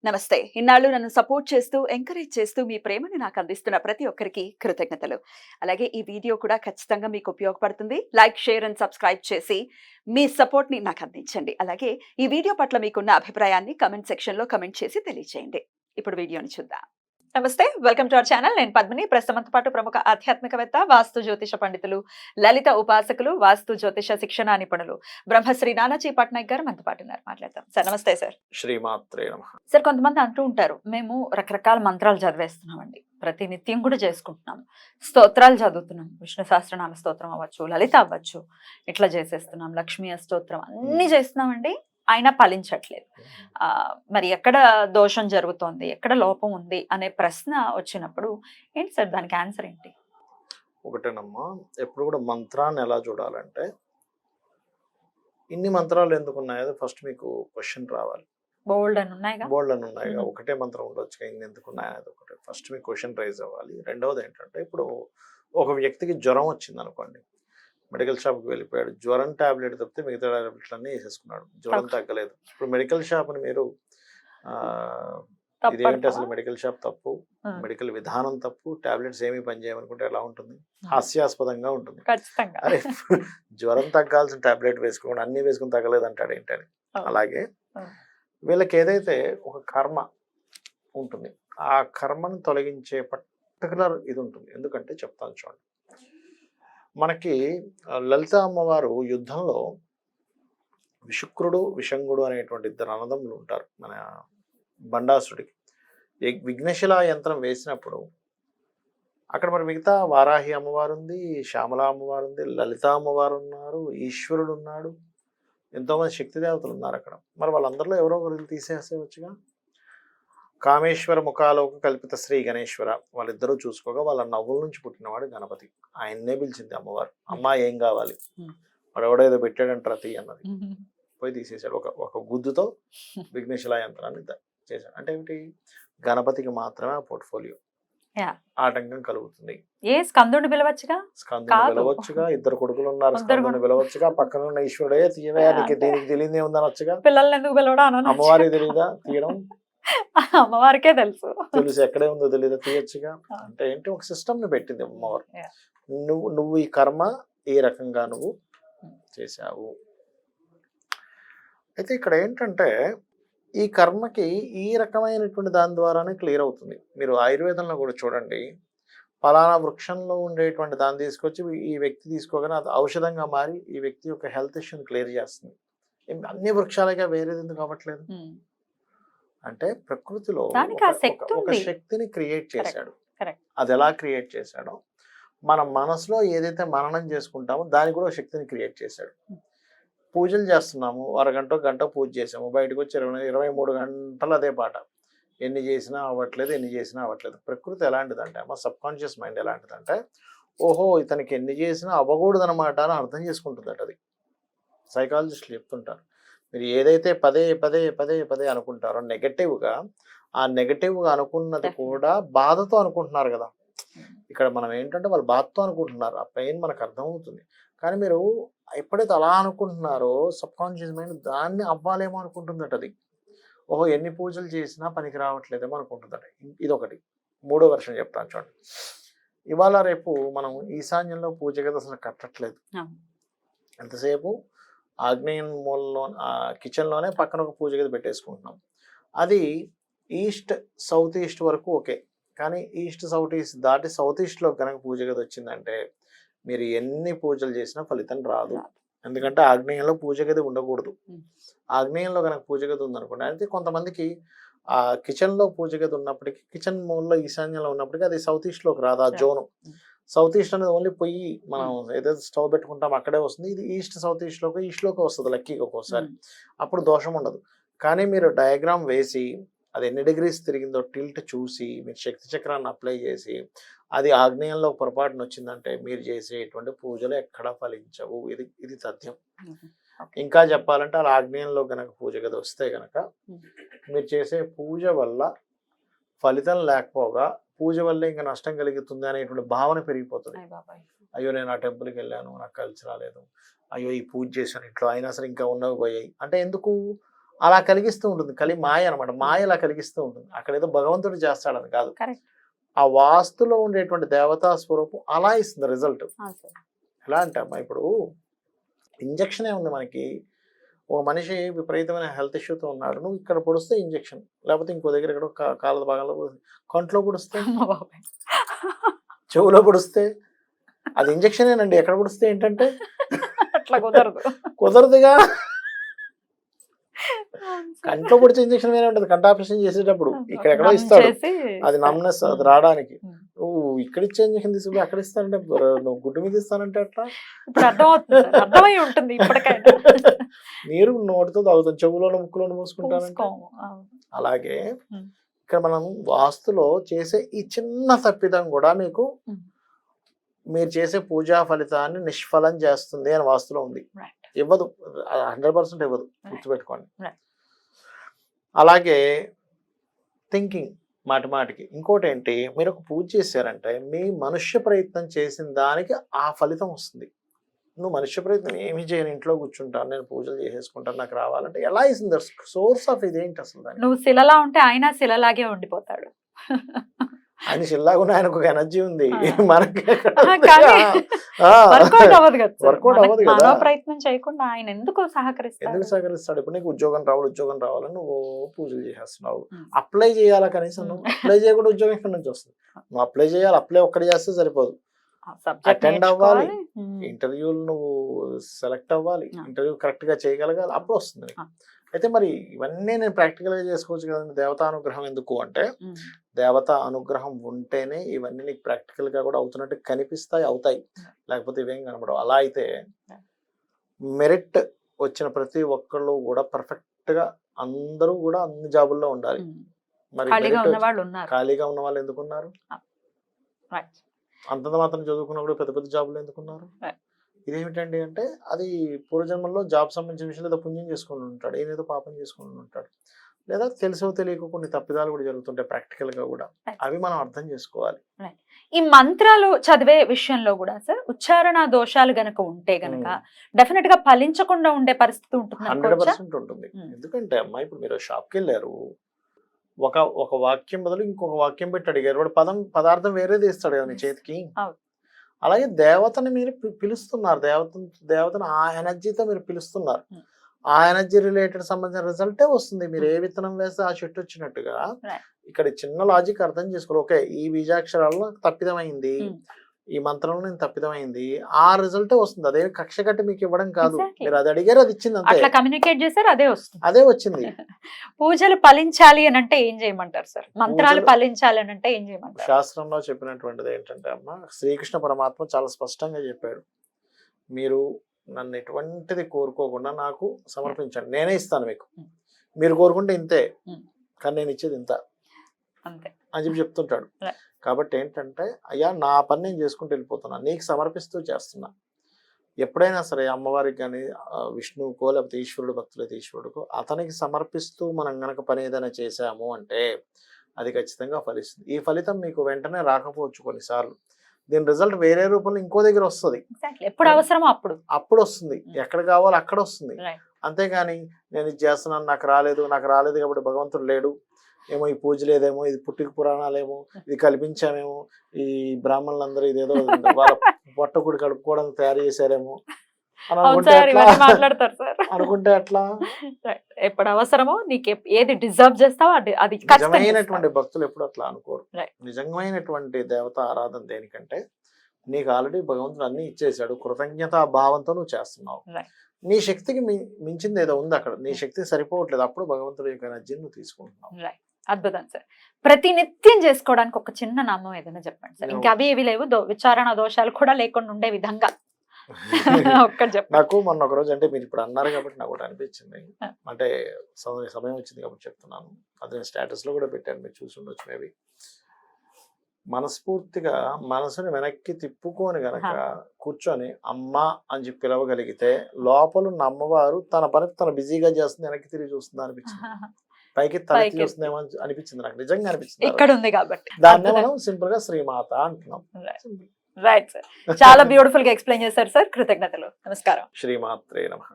నమస్తే. ఇన్నాళ్ళు నన్ను సపోర్ట్ చేస్తూ, ఎంకరేజ్ చేస్తూ మీ ప్రేమని నాకు అందిస్తున్న ప్రతి ఒక్కరికి కృతజ్ఞతలు. అలాగే ఈ వీడియో కూడా ఖచ్చితంగా మీకు ఉపయోగపడుతుంది. లైక్, షేర్ అండ్ సబ్స్క్రైబ్ చేసి మీ సపోర్ట్‌ని నాకు అందించండి. అలాగే ఈ వీడియో పట్ల మీకున్న అభిప్రాయాన్ని కామెంట్ సెక్షన్‌లో కామెంట్ చేసి తెలియజేయండి. ఇప్పుడు వీడియోని చూద్దాం. నమస్తే. Welcome to our channel. నేను పద్మిని. ప్రస్తుతంతో పాటు ప్రముఖ ఆధ్యాత్మికవేత్త, వాస్తు జ్యోతిష పండితులు, లలిత ఉపాసకులు, వాస్తు జ్యోతిష శిక్షణా నిపుణులు బ్రహ్మశ్రీ నానాజీ పట్నాయక్ గారు మనతో పాటు ఉన్నారు. మాట్లాడదాం. సార్ నమస్తే సార్. శ్రీమాత్రే నమః. సార్ కొంతమంది అంటూ ఉంటారు, మేము రకరకాల మంత్రాలు చదివేస్తున్నామండి, ప్రతి నిత్యం కూడా చేసుకుంటున్నాం, స్తోత్రాలు చదువుతున్నాం, విష్ణు సహస్రనామ స్తోత్రం అవ్వచ్చు, లలిత అవ్వచ్చు, ఇట్లా చేసేస్తున్నాం, లక్ష్మీ స్తోత్రం అన్ని చేస్తున్నామండి, అయినా ఫలించట్లేదు. మరి ఎక్కడ దోషం జరుగుతోంది, ఎక్కడ లోపం ఉంది అనే ప్రశ్న వచ్చినప్పుడు ఏంటి సార్ దానికి ఆన్సర్ ఏంటి? ఒకటేనమ్మా, ఎప్పుడు కూడా మంత్రాన్ని ఎలా చూడాలంటే, ఇన్ని మంత్రాలు ఎందుకు ఉన్నాయో ఫస్ట్ మీకు క్వశ్చన్ రావాలి. బోల్డ్ అని ఉన్నాయిగా. బోల్డ్ అని ఉన్నాయిగా, ఒకటే మంత్రం ఉండొచ్చు, ఇన్ని ఎందుకు ఉన్నాయనేది ఒకటి ఫస్ట్ మీకు క్వశ్చన్ రైజ్ అవ్వాలి. రెండవది ఏంటంటే, ఇప్పుడు ఒక వ్యక్తికి జ్వరం వచ్చింది అనుకోండి, మెడికల్ షాప్కి వెళ్ళిపోయాడు, జ్వరం టాబ్లెట్ తప్పితే మిగతా టాబ్లెట్లన్నీ వేసేసుకున్నాడు, జ్వరం తగ్గలేదు. ఇప్పుడు మెడికల్ షాప్ని మీరు ఇదేంటి అసలు మెడికల్ షాప్ తప్పు, మెడికల్ విధానం తప్పు, టాబ్లెట్స్ ఏమీ పనిచేయమనుకుంటే ఎలా ఉంటుంది? హాస్యాస్పదంగా ఉంటుంది. అరే జ్వరం తగ్గాల్సిన టాబ్లెట్ వేసుకోండి, అన్ని వేసుకుని తగ్గలేదు అంటాడు ఏంటని. అలాగే వీళ్ళకి ఏదైతే ఒక కర్మ ఉంటుంది, ఆ కర్మను తొలగించే పర్టికులర్ ఇది ఉంటుంది. ఎందుకంటే చెప్తాను చూడండి, మనకి లలిత అమ్మవారు యుద్ధంలో విశుక్రుడు, విషంగుడు అనేటువంటి ఇద్దరు అన్నదమ్ములు ఉంటారు. మన బండాసుడికి విఘ్నశిలా యంత్రం వేసినప్పుడు అక్కడ మరి మిగతా వారాహి అమ్మవారు ఉంది, శ్యామల అమ్మవారు ఉంది, లలిత అమ్మవారు ఉన్నారు, ఈశ్వరుడు ఉన్నాడు, ఎంతోమంది శక్తి దేవతలు ఉన్నారు అక్కడ. మరి వాళ్ళందరిలో ఎవరో ఒకరు తీసేసేవచ్చుగా. కామేశ్వర ముఖాలోక కల్పిత శ్రీ గణేశ్వర వాళ్ళిద్దరూ చూసుకోగా వాళ్ళ నవ్వుల నుంచి పుట్టినవాడు గణపతి. ఆయన్నే పిలిచింది అమ్మవారు, అమ్మ ఏం కావాలి, వాడు ఎవడో ఏదో పెట్టాడంటారా తీ అన్నది, పోయి తీసేశాడు. ఒక గుద్దుతో విఘ్నేశ్వర యంత్రాన్ని చేశాడు. అంటే ఏమిటి? గణపతికి మాత్రమే ఆ పోర్ట్ఫోలియో ఆటంకం కలుగుతుంది. స్కందుని పిలవచ్చుగా, ఇద్దరు కొడుకులు ఉన్నారు, స్కందుని పిలవచ్చుగా, పక్కన ఉన్న ఈశ్వరుడే తీయవే, నీకు దీనికి తెలియదే ఉందని వచ్చుగా. పిల్లల్ని ఎందుకు పిలవడం? అమ్మవారికి తెలియదా తీయడం? అమ్మవారికే తెలుసు, ఎక్కడే ఉందో తెలియదా, తీయచ్చుగా. అంటే ఏంటి, ఒక సిస్టమ్ ని పెట్టింది అమ్మవారు. నువ్వు ఈ కర్మ ఏ రకంగా నువ్వు చేశావు. అయితే ఇక్కడ ఏంటంటే, ఈ కర్మకి ఈ రకమైనటువంటి దాని ద్వారానే క్లియర్ అవుతుంది. మీరు ఆయుర్వేదంలో కూడా చూడండి, ఫలానా వృక్షంలో ఉండేటువంటి దాన్ని తీసుకొచ్చి ఈ వ్యక్తి తీసుకోగానే అది ఔషధంగా మారి ఈ వ్యక్తి యొక్క హెల్త్ ఇష్యూని క్లియర్ చేస్తుంది. అన్ని వృక్షాలుగా వేరేది ఎందుకు అవ్వట్లేదు అంటే, ప్రకృతిలో ఒక శక్తిని క్రియేట్ చేశాడు. అది ఎలా క్రియేట్ చేశాడో, మన మనసులో ఏదైతే మననం చేసుకుంటామో దానికి కూడా శక్తిని క్రియేట్ చేశాడు. పూజలు చేస్తున్నాము, అరగంట గంట పూజ చేసాము, బయటకు వచ్చి 23 గంటలు అదే పాట, ఎన్ని చేసినా అవ్వట్లేదు. ప్రకృతి ఎలాంటిదంటే, మా సబ్కాన్షియస్ మైండ్ ఎలాంటిదంటే, ఓహో ఇతనికి ఎన్ని చేసినా అవ్వకూడదు అనమాట అని అర్థం చేసుకుంటుందట. అది సైకాలజిస్టులు చెప్తుంటారు. మీరు ఏదైతే పదే పదే పదే పదే అనుకుంటారో నెగటివ్గా, ఆ నెగటివ్గా అనుకున్నది కూడా బాధతో అనుకుంటున్నారు కదా. ఇక్కడ మనం ఏంటంటే వాళ్ళు బాధతో అనుకుంటున్నారు, ఆ పెయిన్ మనకు అర్థమవుతుంది. కానీ మీరు ఎప్పుడైతే అలా అనుకుంటున్నారో సబ్కాన్షియస్ మైండ్ దాన్ని అవ్వాలేమో అనుకుంటుందట. అది ఓహో ఎన్ని పూజలు చేసినా పనికి రావట్లేదేమో అనుకుంటుందట. ఇదొకటి. మూడో వర్షం చెప్తాను చూడండి. ఇవాళ రేపు మనం ఈశాన్యంలో పూజ గది అసలు కట్టట్లేదు. ఎంతసేపు ఆగ్నేయం మూలలో కిచెన్లోనే పక్కన ఒక పూజ గది పెట్టేసుకుంటున్నాం. అది ఈస్ట్ సౌత్ ఈస్ట్ వరకు ఓకే, కానీ ఈస్ట్ సౌత్ ఈస్ట్ దాటి సౌత్ ఈస్ట్లో కనుక పూజ గది వచ్చిందంటే మీరు ఎన్ని పూజలు చేసినా ఫలితం రాదు. ఎందుకంటే ఆగ్నేయంలో పూజ గది ఉండకూడదు. ఆగ్నేయంలో కనుక పూజ గది ఉందనుకోండి, అయితే కొంతమందికి ఆ కిచెన్లో పూజ గది ఉన్నప్పటికీ, కిచెన్ మూలలో ఈశాన్యంలో ఉన్నప్పటికీ అది సౌత్ ఈస్ట్లోకి రాదు. ఆ జోను సౌత్ ఈస్ట్ అనేది ఓన్లీ పొయ్యి మనం ఏదైతే స్టవ్ పెట్టుకుంటాం అక్కడే వస్తుంది. ఇది ఈస్ట్ సౌత్ ఈస్ట్లోకి వస్తుంది లక్కీగా ఒక్కోసారి, అప్పుడు దోషం ఉండదు. కానీ మీరు డయాగ్రామ్ వేసి అది ఎన్ని డిగ్రీస్ తిరిగిందో టిల్ట్ చూసి మీరు శక్తి చక్రాన్ని అప్లై చేసి అది ఆగ్నేయంలో పొరపాటున వచ్చిందంటే మీరు చేసేటువంటి పూజలు ఎక్కడా ఫలించవు. ఇది తథ్యం. ఇంకా చెప్పాలంటే అలా ఆగ్నేయంలో కనుక పూజ గది వస్తే కనుక మీరు చేసే పూజ వల్ల ఫలితం లేకపోగా పూజ వల్ల ఇంకా నష్టం కలుగుతుంది అనేటువంటి భావన పెరిగిపోతుంది. అయ్యో నేను ఆ టెంపుల్కి వెళ్ళాను, నాకు కలిసి రాలేదు, అయ్యో ఈ పూజ చేశాను ఇంట్లో అయినా సరే ఇంకా ఉన్నవి పోయాయి అంటే ఎందుకు? అలా కలిగిస్తూ ఉంటుంది. మాయ అనమాట. మాయ అలా కలిగిస్తూ ఉంటుంది. అక్కడ ఏదో భగవంతుడు చేస్తాడని కాదు. కరెక్ట్. ఆ వాస్తులో ఉండేటువంటి దేవతా స్వరూపం అలా ఇస్తుంది రిజల్ట్. ఎలా అంటే అమ్మా, ఇప్పుడు ఇంజక్షనే ఉంది మనకి. ఒక మనిషి విపరీతమైన హెల్త్ ఇష్యూతో ఉన్నాడు, నువ్వు ఇక్కడ పొడిస్తే ఇంజక్షన్, లేకపోతే ఇంకో దగ్గర ఇక్కడ కాళ్ళ భాగంలో కంట్లో పొడిస్తే, చెవులో పొడిస్తే అది ఇంజక్షనేనండి. ఎక్కడ పొడిస్తే ఏంటంటే అట్లా కుదరదు. కుదరదుగా. కంట్లో పొడిచే ఇంజక్షన్ వేరే ఉంటుంది. కంట ఆపరేషన్ చేసేటప్పుడు ఇక్కడ ఎక్కడో ఇస్తాడు, అది నమ్నెస్ అది రావడానికి. నువ్వు ఇక్కడ ఇచ్చే ఇంజక్షన్ తీసుకుని అక్కడ ఇస్తానంటే, నువ్వు గుడ్డు మీద ఇస్తానంటే అట్లా అర్థమై ఉంటుంది ఇప్పటికైనా. నీరు నోటితో తాగుతాం, చెవులోను ముక్కులోను మూసుకుంటానంటే. అలాగే ఇక్కడ మనం వాస్తులో చేసే ఈ చిన్న తప్పిదం కూడా మీకు మీరు చేసే పూజా ఫలితాన్ని నిష్ఫలం చేస్తుంది అని వాస్తులో ఉంది. ఇవ్వదు, 100% ఇవ్వదు, గుర్తుపెట్టుకోండి. అలాగే థింకింగ్ మాటికి. ఇంకోటి ఏంటి, మీరు ఒక పూజ చేశారంటే మీ మనుష్య ప్రయత్నం చేసిన దానికి ఆ ఫలితం వస్తుంది. నువ్వు మనుష్య ప్రయత్నం ఏమి చేయను, ఇంట్లో కూర్చుంటాను, నేను పూజలు చేసేసుకుంటాను, నాకు రావాలంటే ఎలా ఇస్తుంది? సోర్స్ ఆఫ్ ఇదేంటి అసలు? దాన్ని నువ్వు శిలలా ఉంటే ఆయన శిలలాగే ఉండిపోతాడు. ఆయన శిల్లాగా ఆయనకు ఒక ఎనర్జీ ఉంది, మనకి వర్కౌట్ అవ్వదు కదా. ప్రయత్నం చేయకుండా ఆయన ఎందుకు సహకరిస్తాడు? ఇప్పుడు నీకు ఉద్యోగం రావాలని నువ్వు పూజలు చేసేస్తున్నావు, అప్లై చేయాలా? కనీసం నువ్వు అప్లై చేయకుండా ఉద్యోగం ఎక్కడి నుంచి వస్తుంది? నువ్వు అప్లై చేయాలి, అప్లై ఒక్కటి చేస్తే సరిపోదు, అటెండ్ అవ్వాలి, ఇంటర్వ్యూలు నువ్వు సెలెక్ట్ అవ్వాలి, ఇంటర్వ్యూ కరెక్ట్ గా చేయగలగాలి, అప్పుడు వస్తుంది. అయితే మరి ఇవన్నీ నేను ప్రాక్టికల్ గా చేసుకోవచ్చు కదండి. దేవతా అనుగ్రహం ఎందుకు అంటే, దేవతా అనుగ్రహం ఉంటేనే ఇవన్నీ నీకు ప్రాక్టికల్ గా కూడా అవుతున్నట్టు కనిపిస్తాయి, అవుతాయి, లేకపోతే ఇవేం కనబడవు. అలా అయితే మెరిట్ వచ్చిన ప్రతి ఒక్కళ్ళు కూడా పర్ఫెక్ట్ గా అందరూ కూడా అన్ని జాబుల్లో ఉండాలి. మరి ఖాళీగా ఉన్న వాళ్ళు ఎందుకున్నారు? అంతంత మాత్రం చదువుకున్న కూడా పెద్ద పెద్ద జాబులు ఎందుకున్నారు? ఇదేమిటండి అంటే, అది పూర్వజన్మల్లో జాబ్ సంబంధించిన విషయంలో ఏదో పుణ్యం చేసుకుని ఉంటాడు, ఏదో పాపం చేసుకుని ఉంటాడు, లేదా తెలుసో తెలియక కొన్ని తప్పిదాలు కూడా జరుగుతుంటాయి ప్రాక్టికల్ గా కూడా. అవి మనం అర్థం చేసుకోవాలి. ఈ మంత్రాలు చదివే విషయంలో కూడా సార్ ఉచ్చారణ దోషాలు గనక ఉంటే గనక డెఫినెట్ గా ఫలించకుండా ఉండే పరిస్థితి ఉంటుంది. 100% ఉంటుంది. ఎందుకంటే అమ్మా, ఇప్పుడు మీరు షాప్కి వెళ్ళారు, ఒక వాక్యం బదులు ఇంకొక వాక్యం పెట్టి అడిగారు, వాడు పదార్థం వేరేది ఇస్తాడు కదా మీ చేతికి. అలాగే దేవతని మీరు పిలుస్తున్నారు, దేవతను ఆ ఎనర్జీతో మీరు పిలుస్తున్నారు, ఆ ఎనర్జీ రిలేటెడ్ సంబంధించిన రిజల్టే వస్తుంది. మీరు ఏ విత్తనం వేస్తే ఆ చెట్టు వచ్చినట్టుగా ఇక్కడ చిన్న లాజిక్ అర్థం చేసుకోవాలి. ఓకే, ఈ బీజాక్షరాల్లో తప్పిదమైంది, ఈ మంత్రంలో నేను తప్పిదమైంది, ఆ రిజల్టే వస్తుంది. అదే కక్ష కట్టి మీకు ఇవ్వడం కాదు, మీరు అది అడిగారు, అది ఇచ్చింది, అంతే. కమ్యూనికేట్ చేశారు, అదే వస్తుంది, అదే వచ్చింది. పూజలు ఫలించాలి అని అంటే ఏం చేయమంటారు సార్? మంత్రాలు ఫలించాలి అని అంటే ఏం చేయమంటారు? శాస్త్రంలో చెప్పినటువంటిది ఏంటంటే అమ్మ, శ్రీకృష్ణ పరమాత్మ చాలా స్పష్టంగా చెప్పాడు, మీరు నన్ను ఎటువంటిది కోరుకోకుండా నాకు సమర్పించండి, నేనే ఇస్తాను మీకు. మీరు కోరుకుంటే ఇంతే, కానీ నేను ఇచ్చేది ఇంత అంతే అని చెప్పి చెప్తుంటాడు. కాబట్టి ఏంటంటే, అయ్యా నా పని నేను చేసుకుంటూ వెళ్ళిపోతున్నా, నీకు సమర్పిస్తూ చేస్తున్నా. ఎప్పుడైనా సరే అమ్మవారికి కానీ, విష్ణువుకో లేకపోతే ఈశ్వరుడు, భక్తులైతే ఈశ్వరుడుకో, అతనికి సమర్పిస్తూ మనం గనక పని ఏదైనా చేసాము అంటే అది ఖచ్చితంగా ఫలిస్తుంది. ఈ ఫలితం మీకు వెంటనే రాకపోవచ్చు కొన్నిసార్లు, దీని రిజల్ట్ వేరే రూపంలో ఇంకో దగ్గర వస్తుంది. ఎప్పుడు అవసరమో అప్పుడు వస్తుంది, ఎక్కడ కావాలో అక్కడ వస్తుంది. అంతేగాని నేను ఇది చేస్తున్నాను, నాకు రాలేదు కాబట్టి భగవంతుడు లేడు ఏమో, ఈ పూజ లేదేమో, ఇది పుట్టిక పురాణాలేమో, ఇది కల్పించామేమో, ఈ బ్రాహ్మణులందరూ ఇదేదో వాళ్ళ పొట్టకుడి కలుపుకోవడానికి తయారు చేశారేమో అని అనుకుంటే అట్లా. ఎప్పుడు అవసరమో నీకు ఏది డిజర్వ్ చేస్తావో అది. నిజమైనటువంటి భక్తులు ఎప్పుడు అట్లా అనుకోరు. నిజమైనటువంటి దేవత ఆరాధన దేనికంటే, నీకు ఆల్రెడీ భగవంతుడు అన్ని ఇచ్చేసాడు, కృతజ్ఞతా భావంతో నువ్వు చేస్తున్నావు. నీ శక్తికి మించింది ఏదో ఉంది అక్కడ, నీ శక్తికి సరిపోవట్లేదు, అప్పుడు భగవంతుడి యొక్క ఎనర్జీని నువ్వు తీసుకుంటున్నావు. అద్భుతం సార్. ప్రతి నిత్యం చేసుకోవడానికి ఒక చిన్న నామం ఏదైనా చెప్పండి సార్. ఇంకా అవి ఏవి లేవు, విచారణ దోషాలు కూడా లేకుండా ఉండే విధంగా ఒక్కటి చెప్పండి. నాకు మొన్న ఒక రోజు, అంటే మీరు ఇప్పుడు అన్నారు కాబట్టి నాకు ఒకటి అనిపించింది, అంటే సమయం వచ్చింది కాబట్టి చెప్తున్నాను, అది నేను స్టేటస్ లో కూడా పెట్టాను, మీరు చూసి ఉండొచ్చు మేబీ. మనస్ఫూర్తిగా మనసుని వెనక్కి తిప్పుకొని గనక కూర్చొని అమ్మ అని చెప్పి పిలవగలిగితే, లోపల ఉన్న అమ్మవారు తన పని తన బిజీగా చేస్తుంది, వెనక్కి తిరిగి చూస్తుంది అనిపించింది, పైకి తలకి చూస్తుందేమో అనిపించింది, నాకు నిజంగా అనిపించింది. ఇక్కడ ఉంది కాబట్టి దాన్నే మనం సింపుల్ గా శ్రీమాత అంటున్నాం. రైట్ సార్, చాలా బ్యూటిఫుల్ గా ఎక్స్ప్లెయిన్ చేశారు సార్, కృతజ్ఞతలు, నమస్కారం. శ్రీమాత్రే నమః.